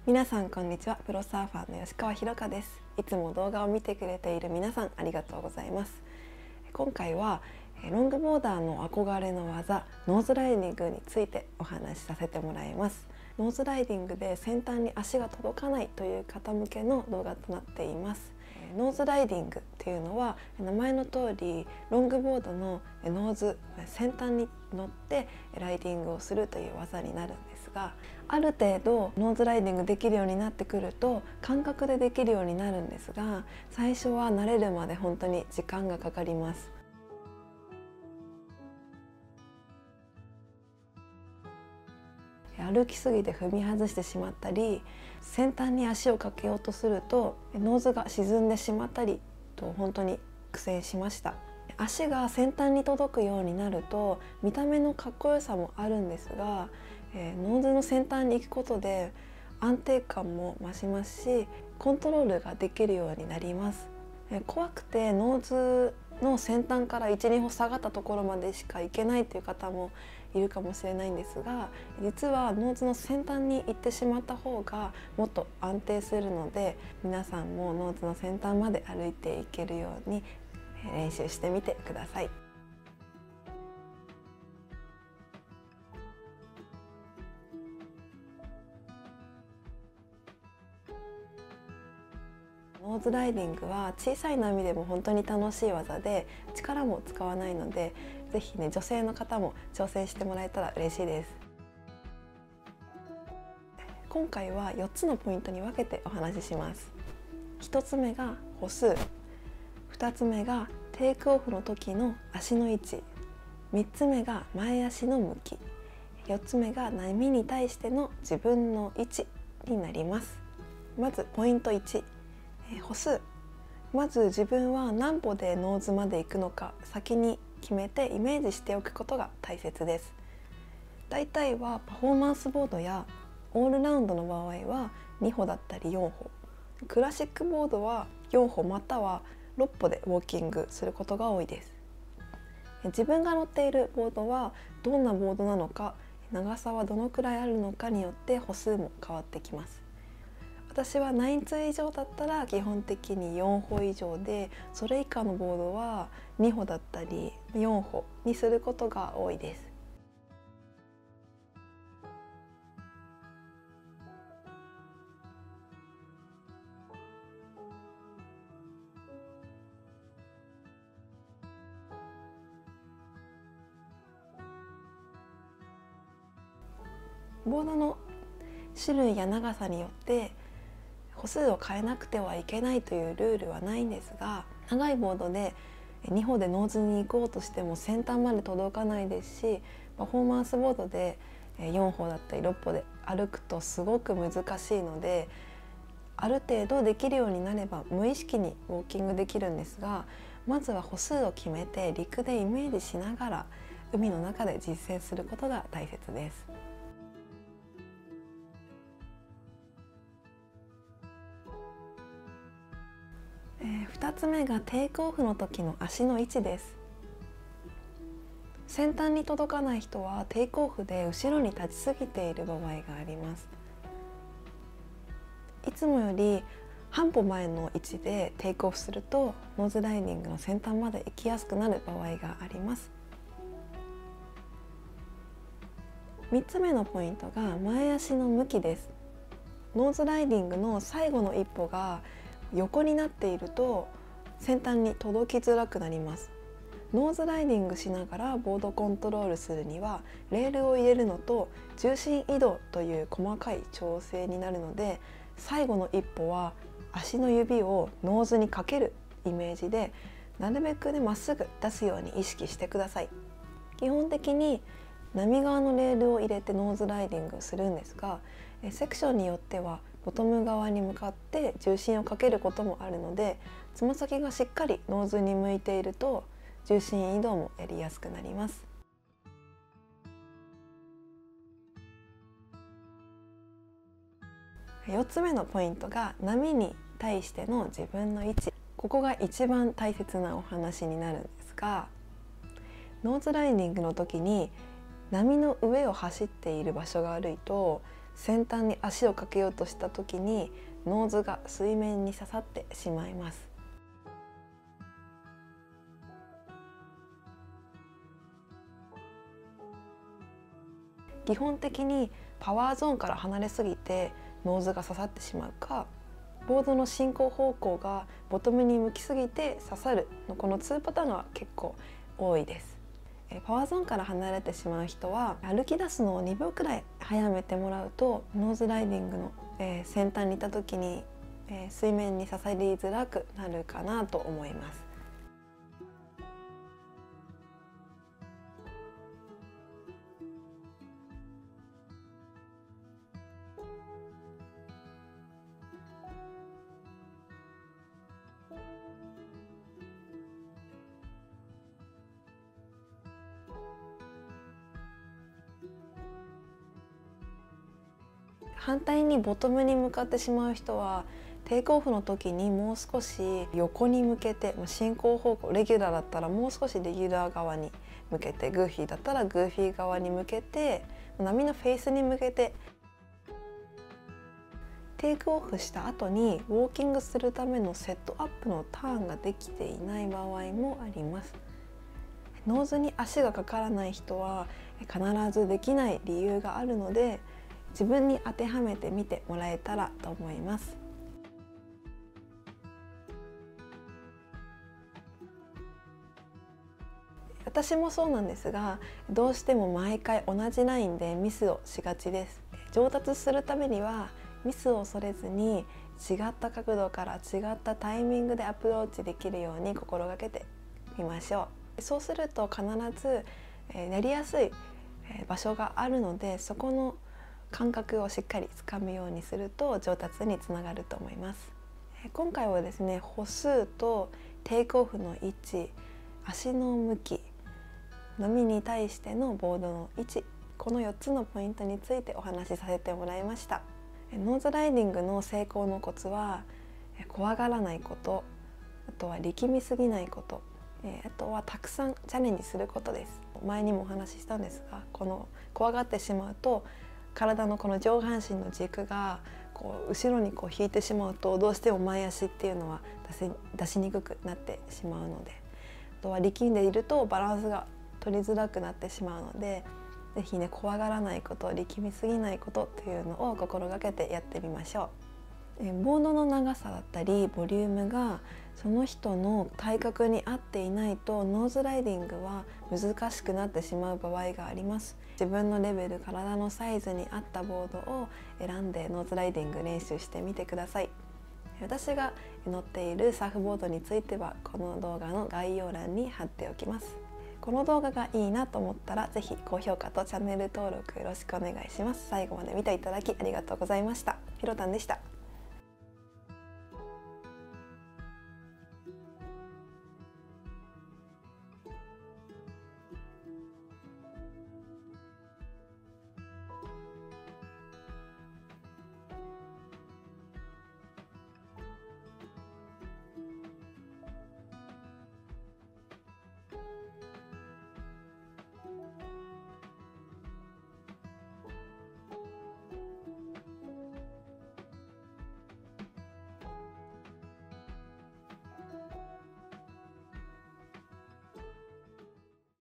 皆さんこんにちは。プロサーファーの吉川ひろかです。いつも動画を見てくれている皆さんありがとうございます。今回はロングボーダーの憧れの技ノーズライディングについてお話しさせてもらいます。ノーズライディングで先端に足が届かないという方向けの動画となっています。ノーズライディングっていうのは名前の通りロングボードのノーズ先端に乗ってライディングをするという技になるんですが、ある程度ノーズライディングできるようになってくると感覚でできるようになるんですが、最初は慣れるまで本当に時間がかかります。歩きすぎて踏み外してしまったり、先端に足をかけようとするとノーズが沈んでしまったりと本当に苦戦しました。足が先端に届くようになると見た目のかっこよさもあるんですが、ノーズの先端に行くことで安定感も増しますし、コントロールができるようになります。怖くてノーズの先端から 1,2 歩下がったところまでしか行けないという方もいるかもしれないんですが、実はノーズの先端に行ってしまった方がもっと安定するので、皆さんもノーズの先端まで歩いていけるように練習してみてください。ノーズライディングは小さい波でも本当に楽しい技で力も使わないので、ぜひね女性の方も挑戦してもらえたら嬉しいです。今回は4つのポイントに分けてお話しします。1つ目が歩数、2つ目がテイクオフの時の足の位置、3つ目が前足の向き、4つ目が波に対しての自分の位置になります。まずポイント1、歩数。まず自分は何歩でノーズまで行くのか先に決めてイメージしておくことが大切です。だいたいはパフォーマンスボードやオールラウンドの場合は2歩だったり4歩、クラシックボードは4歩または6歩でウォーキングすることが多いです。自分が乗っているボードはどんなボードなのか、長さはどのくらいあるのかによって歩数も変わってきます。私は9通以上だったら基本的に4歩以上で、それ以下のボードは2歩だったり4歩にすることが多いです。ボードの種類や長さによって歩数を変えなくてはいけないというルールはないんですが、長いボードで2歩でノーズに行こうとしても先端まで届かないですし、パフォーマンスボードで4歩だったり6歩で歩くとすごく難しいので、ある程度できるようになれば無意識にウォーキングできるんですが、まずは歩数を決めて陸でイメージしながら海の中で実践することが大切です。2つ目がテイクオフの時の足の位置です。先端に届かない人はテイクオフで後ろに立ちすぎている場合があります。いつもより半歩前の位置でテイクオフするとノーズライディングの先端まで行きやすくなる場合があります。3つ目のポイントが前足の向きです。ノーズライディングの最後の一歩が横になっていると先端に届きづらくなります。ノーズライディングしながらボードコントロールするにはレールを入れるのと重心移動という細かい調整になるので、最後の一歩は足の指をノーズにかけるイメージでなるべくまっすぐ出すように意識してください。基本的に波側のレールを入れてノーズライディングするんですが、セクションによってはボトム側に向かって重心をかけることもあるので、つま先がしっかりノーズに向いていると重心移動もやりやすくなります。4つ目のポイントが波に対しての自分の位置。ここが一番大切なお話になるんですが、ノーズライディングの時に波の上を走っている場所が悪いと先端に足をかけようとした時にノーズが水面に刺さってしまいます。基本的にパワーゾーンから離れすぎてノーズが刺さってしまうか、ボードの進行方向がボトムに向きすぎて刺さるのこの2パターンが結構多いです。パワーゾーンから離れてしまう人は歩き出すのを2秒くらい早めてもらうと、ノーズライディングの先端にいた時に水面に刺さりづらくなるかなと思います。反対にボトムに向かってしまう人はテイクオフの時にもう少し横に向けて、進行方向レギュラーだったらもう少しレギュラー側に向けて、グーフィーだったらグーフィー側に向けて、波のフェイスに向けてテイクオフした後にウォーキングするためのセットアップのターンができていない場合もあります。ノーズに足がかからない人は必ずできない理由があるので、自分に当てはめてみてもらえたらと思います。私もそうなんですが、どうしても毎回同じラインでミスをしがちです。上達するためにはミスを恐れずに違った角度から違ったタイミングでアプローチできるように心がけてみましょう。そうすると必ずやりやすい場所があるので、そこの感覚をしっかりつかむようにすると上達につながると思います。今回はですね、歩数とテイクオフの位置、足の向き、波に対してのボードの位置、この4つのポイントについてお話しさせてもらいました。ノーズライディングの成功のコツは怖がらないこと、あとは力みすぎないこと、あとはたくさんチャレンジすることです。前にもお話ししたんですが、この怖がってしまうと体のこの上半身の軸が後ろに引いてしまうと、どうしても前足っていうのは出しにくくなってしまうので、あとは力んでいるとバランスが取りづらくなってしまうので、ぜひね、怖がらないこと、力みすぎないことっていうのを心がけてやってみましょう。ボードの長さだったりボリュームがその人の体格に合っていないと、ノーズライディングは難しくなってしまう場合があります。自分のレベル、体のサイズに合ったボードを選んでノーズライディング練習してみてください。私が乗っているサーフボードについてはこの動画の概要欄に貼っておきます。この動画がいいなと思ったらぜひ高評価とチャンネル登録よろしくお願いします。最後まで見ていただきありがとうございました。ひろたんでした。